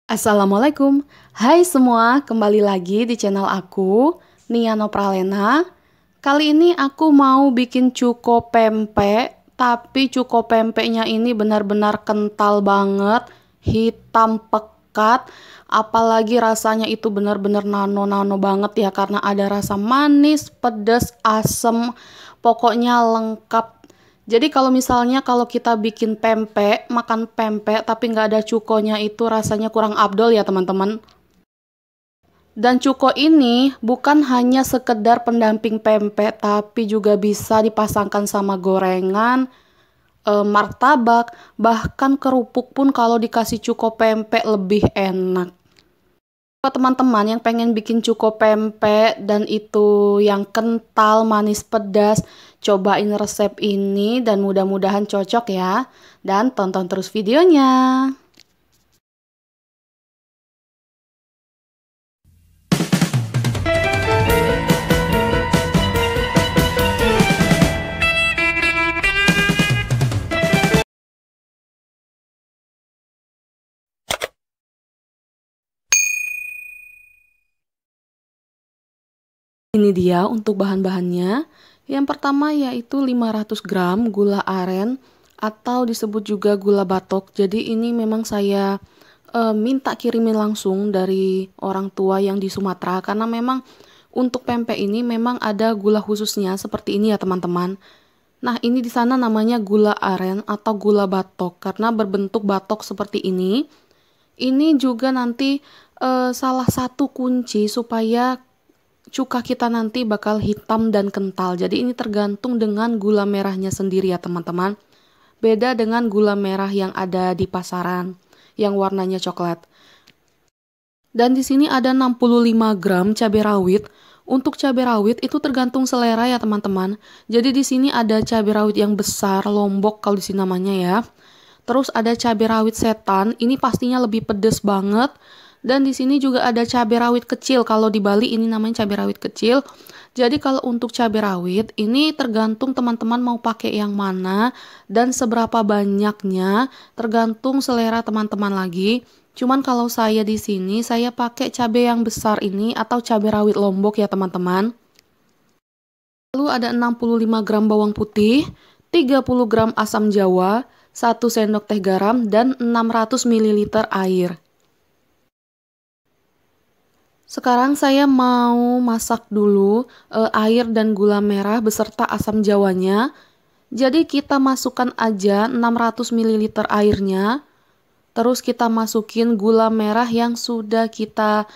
Assalamualaikum. Hai semua, kembali lagi di channel aku, Nia Nopralena. Kali ini aku mau bikin cuko pempek, tapi cuko pempeknya ini benar-benar kental banget, hitam pekat, apalagi rasanya itu benar-benar nano-nano banget ya, karena ada rasa manis, pedas, asem, pokoknya lengkap. Jadi kalau kita bikin pempek, makan pempek tapi nggak ada cukonya itu rasanya kurang afdol ya teman-teman. Dan cuko ini bukan hanya sekedar pendamping pempek tapi juga bisa dipasangkan sama gorengan, martabak, bahkan kerupuk pun kalau dikasih cuko pempek lebih enak. Buat teman-teman yang pengen bikin cuko pempek dan itu yang kental, manis, pedas, cobain resep ini dan mudah-mudahan cocok ya. Dan tonton terus videonya. Ini dia untuk bahan-bahannya. Yang pertama yaitu 500 gram gula aren atau disebut juga gula batok. Jadi ini memang saya minta kirimin langsung dari orang tua yang di Sumatera karena memang untuk pempek ini memang ada gula khususnya seperti ini ya teman-teman. Nah, ini di sana namanya gula aren atau gula batok karena berbentuk batok seperti ini. Ini juga nanti salah satu kunci supaya cuka kita nanti bakal hitam dan kental. Jadi ini tergantung dengan gula merahnya sendiri ya teman-teman. Beda dengan gula merah yang ada di pasaran yang warnanya coklat. Dan di sini ada 65 gram cabai rawit. Untuk cabai rawit itu tergantung selera ya teman-teman. Jadi di sini ada cabai rawit yang besar, lombok kalau di sini namanya ya. Terus ada cabai rawit setan, ini pastinya lebih pedes banget. Dan di sini juga ada cabai rawit kecil. Kalau di Bali ini namanya cabai rawit kecil. Jadi kalau untuk cabai rawit ini tergantung teman-teman mau pakai yang mana dan seberapa banyaknya, tergantung selera teman-teman lagi. Cuman kalau saya di sini saya pakai cabai yang besar ini atau cabai rawit lombok ya teman-teman. Lalu ada 65 gram bawang putih, 30 gram asam jawa, 1 sendok teh garam dan 600 ml air. Sekarang saya mau masak dulu air dan gula merah beserta asam jawanya. Jadi kita masukkan aja 600 ml airnya. Terus kita masukin gula merah yang sudah kita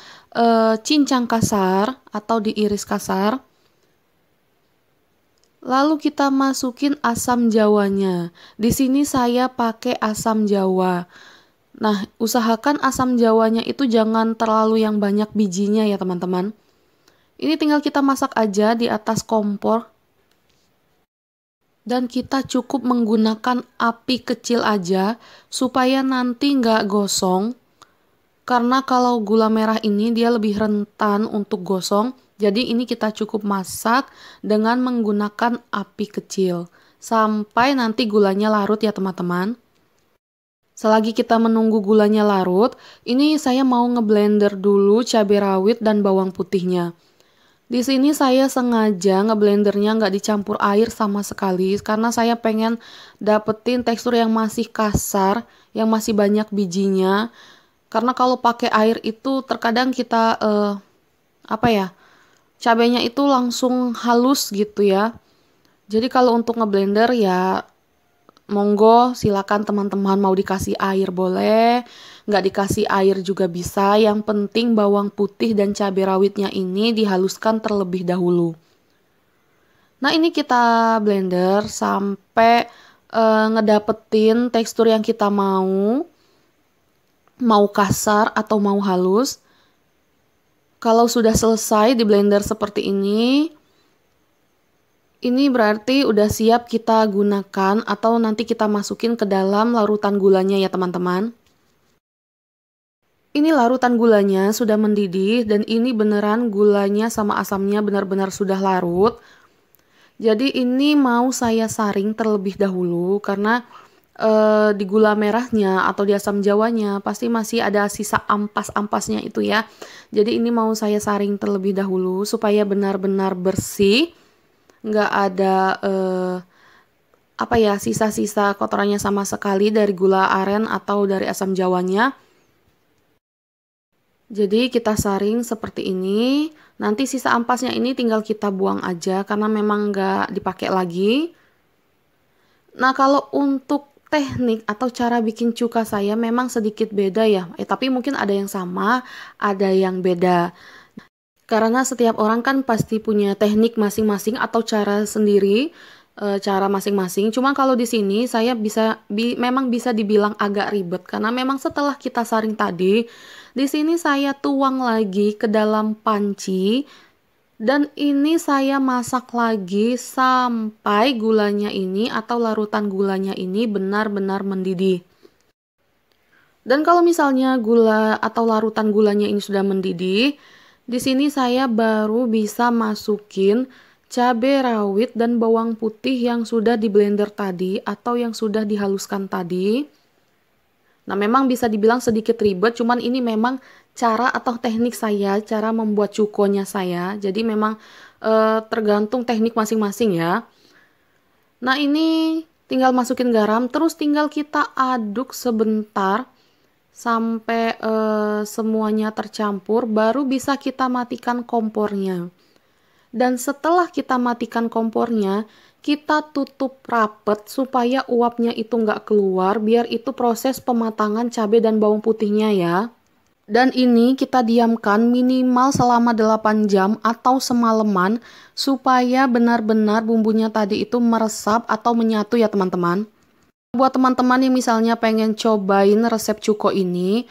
cincang kasar atau diiris kasar. Lalu kita masukin asam jawanya. Di sini saya pakai asam jawa. Nah, usahakan asam jawanya itu jangan terlalu yang banyak bijinya ya teman-teman. Ini tinggal kita masak aja di atas kompor. Dan kita cukup menggunakan api kecil aja supaya nanti nggak gosong. Karena kalau gula merah ini dia lebih rentan untuk gosong. Jadi ini kita cukup masak dengan menggunakan api kecil. Sampai nanti gulanya larut ya teman-teman. Selagi kita menunggu gulanya larut, ini saya mau ngeblender dulu cabai rawit dan bawang putihnya. Di sini saya sengaja ngeblendernya nggak dicampur air sama sekali karena saya pengen dapetin tekstur yang masih kasar, yang masih banyak bijinya. Karena kalau pakai air itu terkadang kita cabainya itu langsung halus gitu ya. Jadi kalau untuk ngeblender ya monggo silakan teman-teman mau dikasih air boleh, nggak dikasih air juga bisa. Yang penting bawang putih dan cabai rawitnya ini dihaluskan terlebih dahulu. Nah ini kita blender sampai ngedapetin tekstur yang kita mau kasar atau mau halus. Kalau sudah selesai di blender seperti ini berarti udah siap kita gunakan atau nanti kita masukin ke dalam larutan gulanya ya teman-teman. Ini larutan gulanya sudah mendidih dan ini beneran gulanya sama asamnya benar-benar sudah larut. Jadi ini mau saya saring terlebih dahulu karena di gula merahnya atau di asam jawanya pasti masih ada sisa ampas-ampasnya itu ya. Jadi ini mau saya saring terlebih dahulu supaya benar-benar bersih, nggak ada apa ya, sisa-sisa kotorannya sama sekali dari gula aren atau dari asam jawanya. Jadi kita saring seperti ini. Nanti sisa ampasnya ini tinggal kita buang aja karena memang nggak dipakai lagi. Nah, kalau untuk teknik atau cara bikin cuka saya memang sedikit beda ya. Tapi mungkin ada yang sama, ada yang beda. Karena setiap orang kan pasti punya teknik masing-masing atau cara sendiri, cara masing-masing. Cuma kalau di sini saya memang bisa dibilang agak ribet karena memang setelah kita saring tadi, di sini saya tuang lagi ke dalam panci dan ini saya masak lagi sampai gulanya ini atau larutan gulanya ini benar-benar mendidih. Dan kalau misalnya gula atau larutan gulanya ini sudah mendidih, di sini saya baru bisa masukin cabai rawit dan bawang putih yang sudah di blender tadi atau yang sudah dihaluskan tadi. Nah, memang bisa dibilang sedikit ribet, cuman ini memang cara atau teknik saya, cara membuat cukonya saya. Jadi memang tergantung teknik masing-masing ya. Nah, ini tinggal masukin garam, terus tinggal kita aduk sebentar sampai semuanya tercampur, baru bisa kita matikan kompornya. Dan setelah kita matikan kompornya, kita tutup rapet supaya uapnya itu nggak keluar, biar itu proses pematangan cabai dan bawang putihnya ya. Dan ini kita diamkan minimal selama 8 jam atau semalaman supaya benar-benar bumbunya tadi itu meresap atau menyatu ya teman-teman. Buat teman-teman yang misalnya pengen cobain resep cuko ini,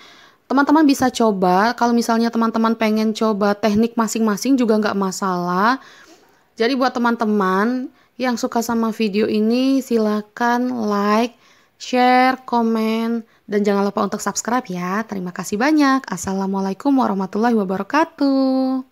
teman-teman bisa coba. Kalau misalnya teman-teman pengen coba teknik masing-masing juga nggak masalah. Jadi buat teman-teman yang suka sama video ini, silakan like, share, komen, dan jangan lupa untuk subscribe ya. Terima kasih banyak. Assalamualaikum warahmatullahi wabarakatuh.